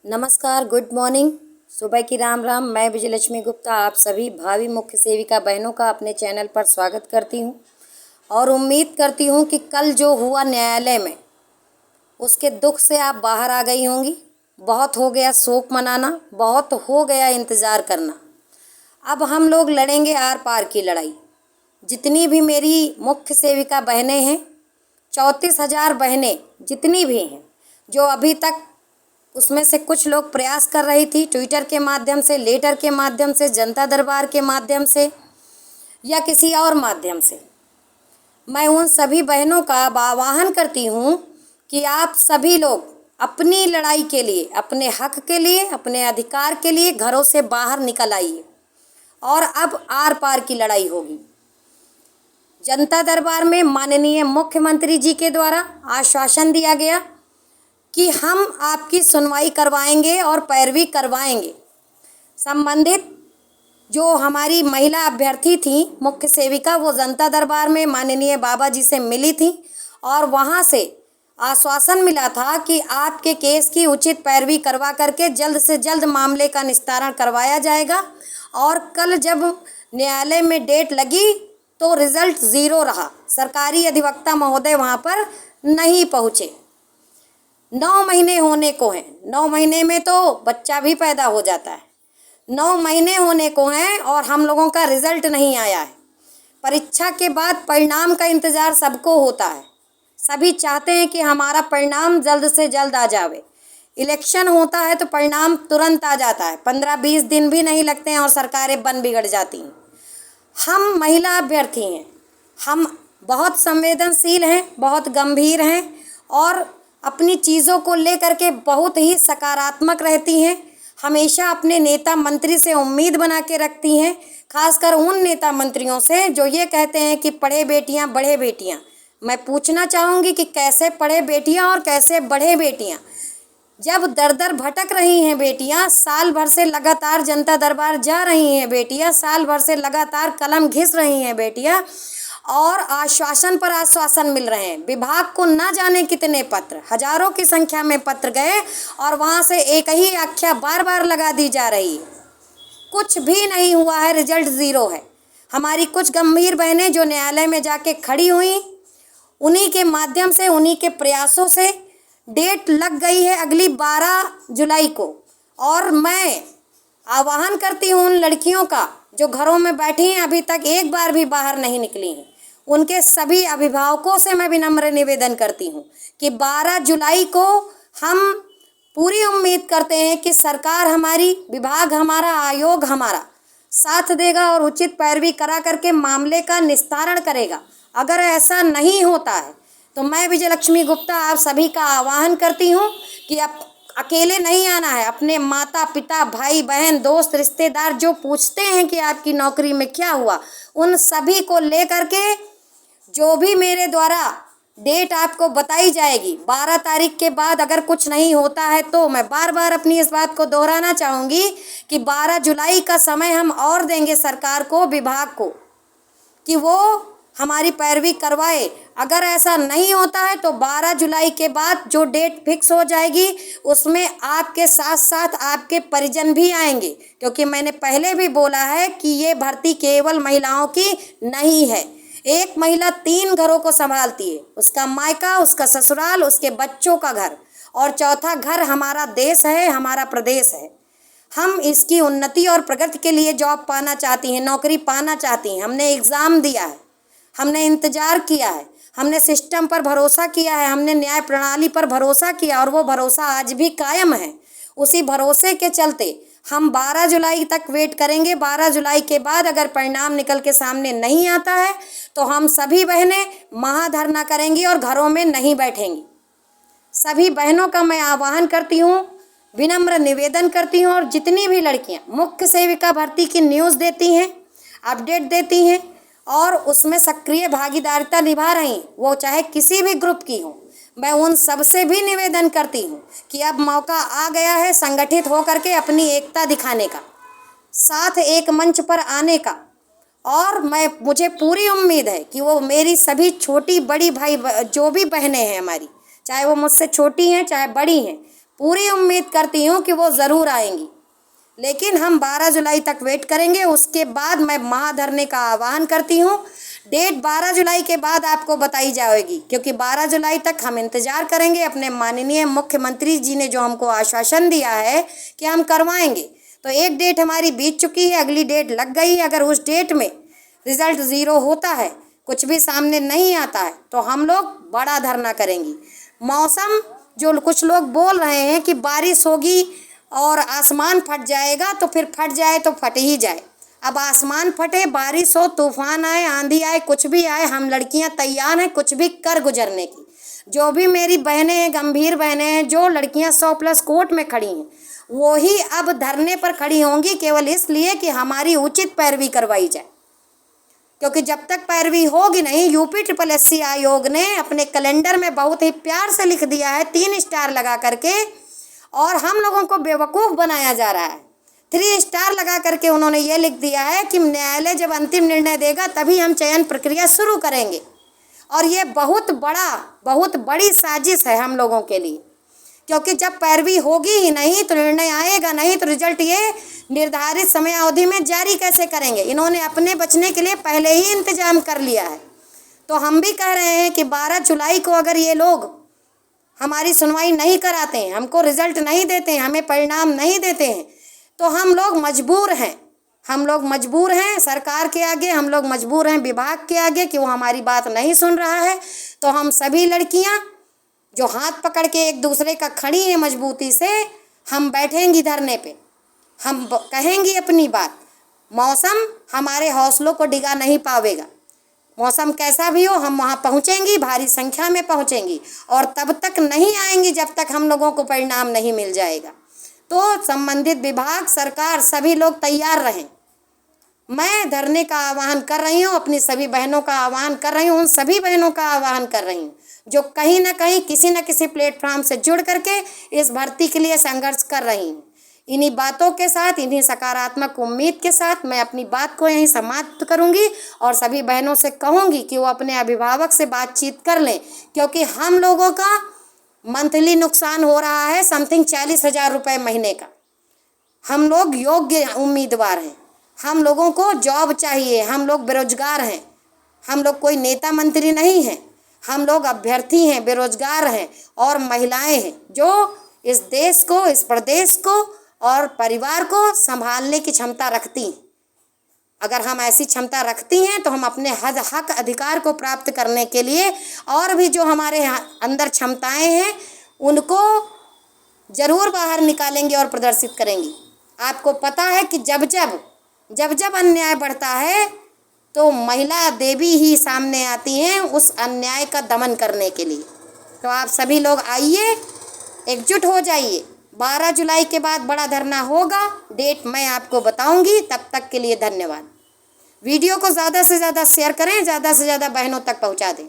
नमस्कार, good morning, सुबह की राम राम। मैं विजयलक्ष्मी गुप्ता आप सभी भावी मुख्य सेविका बहनों का अपने चैनल पर स्वागत करती हूं और उम्मीद करती हूं कि कल जो हुआ न्यायालय में उसके दुख से आप बाहर आ गई होंगी। बहुत हो गया शोक मनाना, बहुत हो गया इंतज़ार करना। अब हम लोग लड़ेंगे आर पार की लड़ाई। जितनी भी मेरी मुख्य सेविका बहनें हैं, 34,000 बहनें जितनी भी हैं, जो अभी तक उसमें से कुछ लोग प्रयास कर रही थी ट्विटर के माध्यम से, लेटर के माध्यम से, जनता दरबार के माध्यम से या किसी और माध्यम से, मैं उन सभी बहनों का आह्वान करती हूँ कि आप सभी लोग अपनी लड़ाई के लिए, अपने हक के लिए, अपने अधिकार के लिए घरों से बाहर निकल आइए और अब आर पार की लड़ाई होगी। जनता दरबार में माननीय मुख्यमंत्री जी के द्वारा आश्वासन दिया गया कि हम आपकी सुनवाई करवाएंगे और पैरवी करवाएंगे। संबंधित जो हमारी महिला अभ्यर्थी थी मुख्य सेविका, वो जनता दरबार में माननीय बाबा जी से मिली थी और वहाँ से आश्वासन मिला था कि आपके केस की उचित पैरवी करवा करके जल्द से जल्द मामले का निस्तारण करवाया जाएगा। और कल जब न्यायालय में डेट लगी तो रिजल्ट ज़ीरो रहा। सरकारी अधिवक्ता महोदय वहाँ पर नहीं पहुँचे। 9 महीने होने को हैं, 9 महीने में तो बच्चा भी पैदा हो जाता है। 9 महीने होने को हैं और हम लोगों का रिजल्ट नहीं आया है। परीक्षा के बाद परिणाम का इंतज़ार सबको होता है। सभी चाहते हैं कि हमारा परिणाम जल्द से जल्द आ जावे। इलेक्शन होता है तो परिणाम तुरंत आ जाता है, 15-20 दिन भी नहीं लगते हैं और सरकारें बन बिगड़ जाती हैं। हम महिला अभ्यर्थी हैं, हम बहुत संवेदनशील हैं, बहुत गंभीर हैं और अपनी चीज़ों को लेकर के बहुत ही सकारात्मक रहती हैं। हमेशा अपने नेता मंत्री से उम्मीद बना के रखती हैं, खासकर उन नेता मंत्रियों से जो ये कहते हैं कि पढ़े बेटियां बढ़े बेटियां। मैं पूछना चाहूँगी कि कैसे पढ़े बेटियां और कैसे बढ़े बेटियां? जब दर दर भटक रही हैं बेटियां, साल भर से लगातार जनता दरबार जा रही हैं बेटियां, साल भर से लगातार कलम घिस रही हैं बेटियां और आश्वासन पर आश्वासन मिल रहे हैं। विभाग को ना जाने कितने पत्र, हजारों की संख्या में पत्र गए और वहाँ से एक ही आख्या बार बार लगा दी जा रही है। कुछ भी नहीं हुआ है, रिजल्ट ज़ीरो है। हमारी कुछ गंभीर बहनें जो न्यायालय में जाके खड़ी हुई, उन्हीं के माध्यम से, उन्हीं के प्रयासों से डेट लग गई है अगली 12 जुलाई को। और मैं आह्वान करती हूँ उन लड़कियों का जो घरों में बैठी हैं, अभी तक एक बार भी बाहर नहीं निकली हैं, उनके सभी अभिभावकों से मैं विनम्र निवेदन करती हूँ कि 12 जुलाई को हम पूरी उम्मीद करते हैं कि सरकार हमारी, विभाग हमारा, आयोग हमारा साथ देगा और उचित पैरवी करा करके मामले का निस्तारण करेगा। अगर ऐसा नहीं होता है तो मैं विजयलक्ष्मी गुप्ता आप सभी का आह्वान करती हूँ कि आप अकेले नहीं आना है। अपने माता पिता, भाई बहन, दोस्त, रिश्तेदार जो पूछते हैं कि आपकी नौकरी में क्या हुआ, उन सभी को लेकर के जो भी मेरे द्वारा डेट आपको बताई जाएगी 12 तारीख के बाद, अगर कुछ नहीं होता है तो मैं बार बार अपनी इस बात को दोहराना चाहूँगी कि 12 जुलाई का समय हम और देंगे सरकार को, विभाग को, कि वो हमारी पैरवी करवाए। अगर ऐसा नहीं होता है तो 12 जुलाई के बाद जो डेट फिक्स हो जाएगी उसमें आपके साथ साथ आपके परिजन भी आएंगे, क्योंकि मैंने पहले भी बोला है कि ये भर्ती केवल महिलाओं की नहीं है। एक महिला 3 घरों को संभालती है, उसका मायका, उसका ससुराल, उसके बच्चों का घर, और चौथा घर हमारा देश है, हमारा प्रदेश है। हम इसकी उन्नति और प्रगति के लिए जॉब पाना चाहती हैं, नौकरी पाना चाहती हैं। हमने एग्ज़ाम दिया है, हमने इंतज़ार किया है, हमने सिस्टम पर भरोसा किया है, हमने न्याय प्रणाली पर भरोसा किया और वो भरोसा आज भी कायम है। उसी भरोसे के चलते हम 12 जुलाई तक वेट करेंगे। 12 जुलाई के बाद अगर परिणाम निकल के सामने नहीं आता है तो हम सभी बहनें महाधरना करेंगी और घरों में नहीं बैठेंगी। सभी बहनों का मैं आह्वान करती हूँ, विनम्र निवेदन करती हूँ, और जितनी भी लड़कियाँ मुख्य सेविका भर्ती की न्यूज़ देती हैं, अपडेट देती हैं और उसमें सक्रिय भागीदारिता निभा रही, वो चाहे किसी भी ग्रुप की हो, मैं उन सब से भी निवेदन करती हूँ कि अब मौका आ गया है संगठित होकर के अपनी एकता दिखाने का, साथ एक मंच पर आने का। और मुझे पूरी उम्मीद है कि वो मेरी सभी छोटी बड़ी भाई जो भी बहनें हैं हमारी, चाहे वो मुझसे छोटी हैं चाहे बड़ी हैं, पूरी उम्मीद करती हूँ कि वो ज़रूर आएंगी। लेकिन हम 12 जुलाई तक वेट करेंगे। उसके बाद मैं महाधरने का आह्वान करती हूँ। डेट 12 जुलाई के बाद आपको बताई जाएगी, क्योंकि 12 जुलाई तक हम इंतज़ार करेंगे। अपने माननीय मुख्यमंत्री जी ने जो हमको आश्वासन दिया है कि हम करवाएंगे, तो एक डेट हमारी बीत चुकी है, अगली डेट लग गई। अगर उस डेट में रिज़ल्ट ज़ीरो होता है, कुछ भी सामने नहीं आता है, तो हम लोग बड़ा धरना करेंगी। मौसम जो कुछ लोग बोल रहे हैं कि बारिश होगी और आसमान फट जाएगा, तो फिर फट जाए तो फट ही जाए। अब आसमान फटे, बारिश हो, तूफान आए, आंधी आए, कुछ भी आए, हम लड़कियां तैयार हैं कुछ भी कर गुजरने की। जो भी मेरी बहनें हैं, गंभीर बहनें हैं, जो लड़कियां 100+ कोर्ट में खड़ी हैं, वो ही अब धरने पर खड़ी होंगी, केवल इसलिए कि हमारी उचित पैरवी करवाई जाए। क्योंकि जब तक पैरवी होगी नहीं, UPSSC आयोग ने अपने कैलेंडर में बहुत ही प्यार से लिख दिया है 3 स्टार लगा करके, और हम लोगों को बेवकूफ़ बनाया जा रहा है। 3 स्टार लगा करके उन्होंने ये लिख दिया है कि न्यायालय जब अंतिम निर्णय देगा तभी हम चयन प्रक्रिया शुरू करेंगे। और ये बहुत बड़ी साजिश है हम लोगों के लिए, क्योंकि जब पैरवी होगी ही नहीं तो निर्णय आएगा नहीं, तो रिजल्ट ये निर्धारित समय अवधि में जारी कैसे करेंगे। इन्होंने अपने बचने के लिए पहले ही इंतजाम कर लिया है। तो हम भी कह रहे हैं कि 12 जुलाई को अगर ये लोग हमारी सुनवाई नहीं कराते हैं, हमको रिजल्ट नहीं देते हैं, हमें परिणाम नहीं देते हैं, तो हम लोग मजबूर हैं। हम लोग मजबूर हैं सरकार के आगे, हम लोग मजबूर हैं विभाग के आगे कि वो हमारी बात नहीं सुन रहा है। तो हम सभी लड़कियां जो हाथ पकड़ के एक दूसरे का खड़ी हैं मजबूती से, हम बैठेंगी धरने पे, हम कहेंगी अपनी बात। मौसम हमारे हौसलों को डिगा नहीं पावेगा। मौसम कैसा भी हो, हम वहाँ पहुँचेंगी, भारी संख्या में पहुँचेंगी, और तब तक नहीं आएंगी जब तक हम लोगों को परिणाम नहीं मिल जाएगा। तो संबंधित विभाग, सरकार, सभी लोग तैयार रहें। मैं धरने का आह्वान कर रही हूँ, अपनी सभी बहनों का आह्वान कर रही हूँ, उन सभी बहनों का आह्वान कर रही हूँ जो कहीं ना कहीं किसी न किसी प्लेटफॉर्म से जुड़ करके इस भर्ती के लिए संघर्ष कर रही हूँ। इन्हीं बातों के साथ, इन्हीं सकारात्मक उम्मीद के साथ मैं अपनी बात को यहीं समाप्त करूंगी और सभी बहनों से कहूंगी कि वो अपने अभिभावक से बातचीत कर लें, क्योंकि हम लोगों का मंथली नुकसान हो रहा है समथिंग 40,000 रुपये महीने का। हम लोग योग्य उम्मीदवार हैं, हम लोगों को जॉब चाहिए, हम लोग बेरोजगार हैं, हम लोग कोई नेता मंत्री नहीं हैं, हम लोग अभ्यर्थी हैं, बेरोजगार हैं और महिलाएं हैं जो इस देश को, इस प्रदेश को और परिवार को संभालने की क्षमता रखती हैं। अगर हम ऐसी क्षमता रखती हैं तो हम अपने हक अधिकार को प्राप्त करने के लिए और भी जो हमारे अंदर क्षमताएं हैं उनको ज़रूर बाहर निकालेंगे और प्रदर्शित करेंगी। आपको पता है कि जब जब अन्याय बढ़ता है तो महिला देवी ही सामने आती हैं उस अन्याय का दमन करने के लिए। तो आप सभी लोग आइए, एकजुट हो जाइए। 12 जुलाई के बाद बड़ा धरना होगा, डेट मैं आपको बताऊंगी। तब तक के लिए धन्यवाद। वीडियो को ज़्यादा से ज़्यादा शेयर करें, ज़्यादा से ज़्यादा बहनों तक पहुंचा दें।